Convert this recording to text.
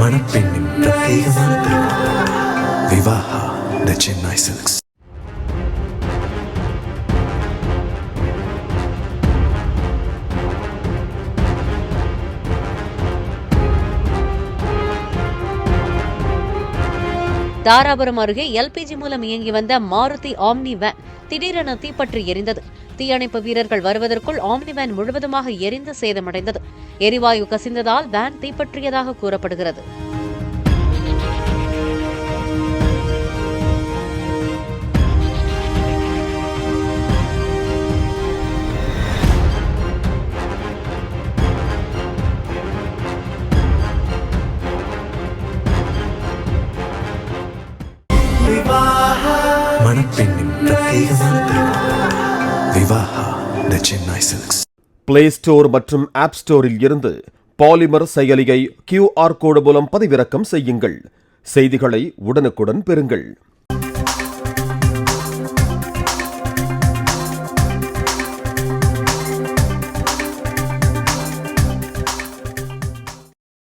மணப்பெண்ணின் பிரத்யேகமான திருமணம். விவாஹா தி சென்னை சில்க்ஸ். தாராபுரம் அருகே எல்பிஜி மூலம் இயங்கி வந்த மாருதி ஆம்னி வேன் திடீரென தீப்பற்றி எரிந்தது. தீயணைப்பு வீரர்கள் வருவதற்குள் ஆம்னி வேன் முழுவதுமாக எரிந்து சேதமடைந்தது. எரிவாயு கசிந்ததால் வேன் தீப்பற்றியதாக கூறப்படுகிறது. மணப்பெண்ணின் பிரத்யேகமான திருமணம். விவாஹா தி சென்னை சில்க்ஸ். பிளே ஸ்டோர் மற்றும் ஆப் ஸ்டோரில் இருந்து பாலிமர் செயலியை QR கோடு மூலம் பதிவிறக்கம் செய்யுங்கள். செய்திகளை உடனுக்குடன் பெறுங்கள்.